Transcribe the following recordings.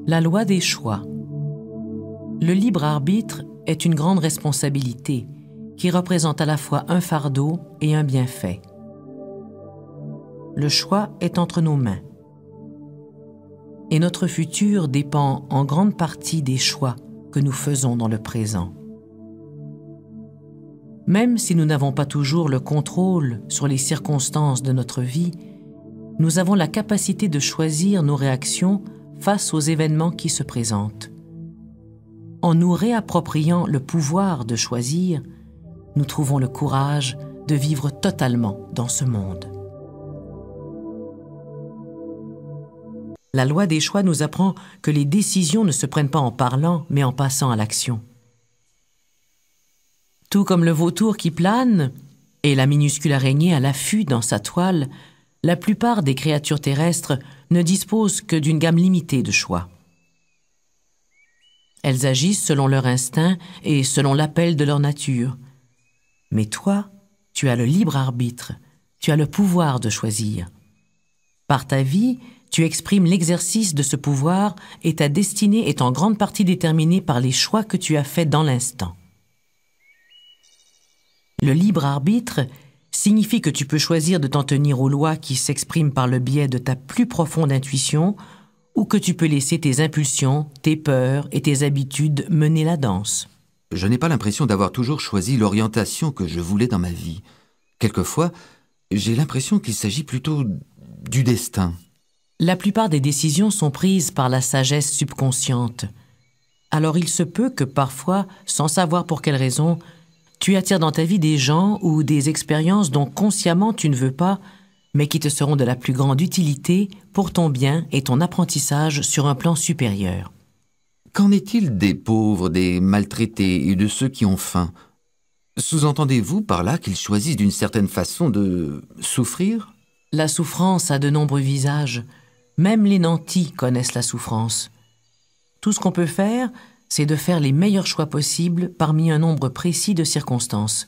La loi des choix. Le libre arbitre est une grande responsabilité qui représente à la fois un fardeau et un bienfait. Le choix est entre nos mains. Et notre futur dépend en grande partie des choix que nous faisons dans le présent. Même si nous n'avons pas toujours le contrôle sur les circonstances de notre vie, nous avons la capacité de choisir nos réactions face aux événements qui se présentent. En nous réappropriant le pouvoir de choisir, nous trouvons le courage de vivre totalement dans ce monde. La loi des choix nous apprend que les décisions ne se prennent pas en parlant, mais en passant à l'action. Tout comme le vautour qui plane et la minuscule araignée à l'affût dans sa toile, la plupart des créatures terrestres ne disposent que d'une gamme limitée de choix. Elles agissent selon leur instinct et selon l'appel de leur nature. Mais toi, tu as le libre arbitre, tu as le pouvoir de choisir. Par ta vie, tu exprimes l'exercice de ce pouvoir et ta destinée est en grande partie déterminée par les choix que tu as faits dans l'instant. Le libre arbitre signifie que tu peux choisir de t'en tenir aux lois qui s'expriment par le biais de ta plus profonde intuition ou que tu peux laisser tes impulsions, tes peurs et tes habitudes mener la danse. Je n'ai pas l'impression d'avoir toujours choisi l'orientation que je voulais dans ma vie. Quelquefois, j'ai l'impression qu'il s'agit plutôt du destin. La plupart des décisions sont prises par la sagesse subconsciente. Alors il se peut que parfois, sans savoir pour quelle raison, tu attires dans ta vie des gens ou des expériences dont consciemment tu ne veux pas, mais qui te seront de la plus grande utilité pour ton bien et ton apprentissage sur un plan supérieur. Qu'en est-il des pauvres, des maltraités et de ceux qui ont faim? Sous-entendez-vous par là qu'ils choisissent d'une certaine façon de souffrir? La souffrance a de nombreux visages. Même les nantis connaissent la souffrance. Tout ce qu'on peut faire, c'est de faire les meilleurs choix possibles parmi un nombre précis de circonstances.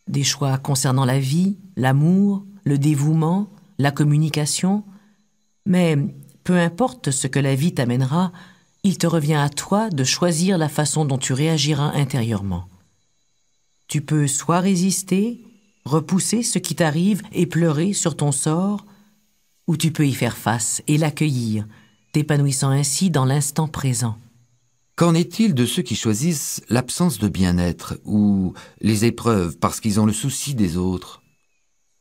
Des choix concernant la vie, l'amour, le dévouement, la communication. Mais peu importe ce que la vie t'amènera, il te revient à toi de choisir la façon dont tu réagiras intérieurement. Tu peux soit résister, repousser ce qui t'arrive et pleurer sur ton sort, ou tu peux y faire face et l'accueillir, t'épanouissant ainsi dans l'instant présent. Qu'en est-il de ceux qui choisissent l'absence de bien-être ou les épreuves parce qu'ils ont le souci des autres?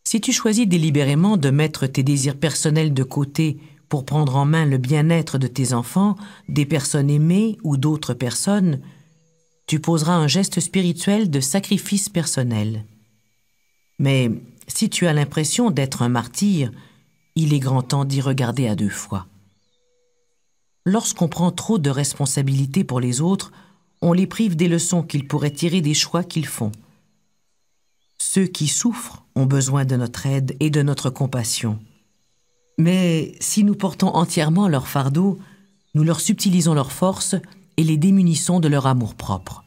Si tu choisis délibérément de mettre tes désirs personnels de côté pour prendre en main le bien-être de tes enfants, des personnes aimées ou d'autres personnes, tu poseras un geste spirituel de sacrifice personnel. Mais si tu as l'impression d'être un martyr, il est grand temps d'y regarder à deux fois. Lorsqu'on prend trop de responsabilités pour les autres, on les prive des leçons qu'ils pourraient tirer des choix qu'ils font. Ceux qui souffrent ont besoin de notre aide et de notre compassion. Mais si nous portons entièrement leur fardeau, nous leur subtilisons leur force et les démunissons de leur amour-propre.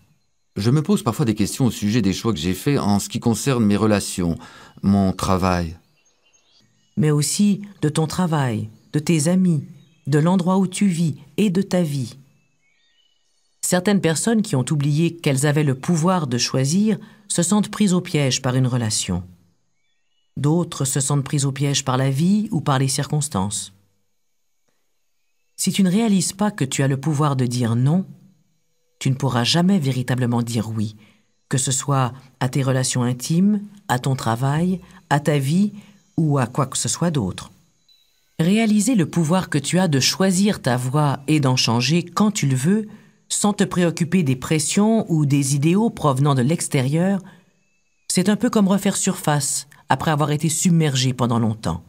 Je me pose parfois des questions au sujet des choix que j'ai faits en ce qui concerne mes relations, mon travail. Mais aussi de ton travail, de tes amis, de l'endroit où tu vis et de ta vie. Certaines personnes qui ont oublié qu'elles avaient le pouvoir de choisir se sentent prises au piège par une relation. D'autres se sentent prises au piège par la vie ou par les circonstances. Si tu ne réalises pas que tu as le pouvoir de dire non, tu ne pourras jamais véritablement dire oui, que ce soit à tes relations intimes, à ton travail, à ta vie ou à quoi que ce soit d'autre. Réaliser le pouvoir que tu as de choisir ta voie et d'en changer quand tu le veux, sans te préoccuper des pressions ou des idéaux provenant de l'extérieur, c'est un peu comme refaire surface après avoir été submergé pendant longtemps.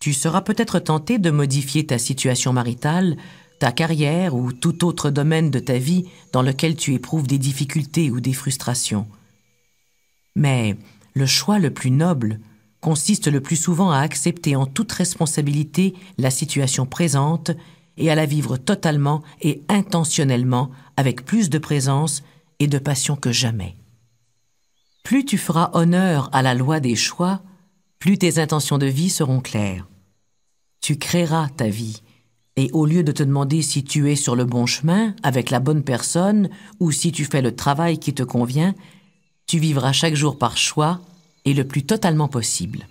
Tu seras peut-être tenté de modifier ta situation maritale, ta carrière ou tout autre domaine de ta vie dans lequel tu éprouves des difficultés ou des frustrations. Mais le choix le plus noble consiste le plus souvent à accepter en toute responsabilité la situation présente et à la vivre totalement et intentionnellement avec plus de présence et de passion que jamais. Plus tu feras honneur à la loi des choix, plus tes intentions de vie seront claires. Tu créeras ta vie Et au lieu de te demander si tu es sur le bon chemin, avec la bonne personne, ou si tu fais le travail qui te convient, tu vivras chaque jour par choix et le plus totalement possible.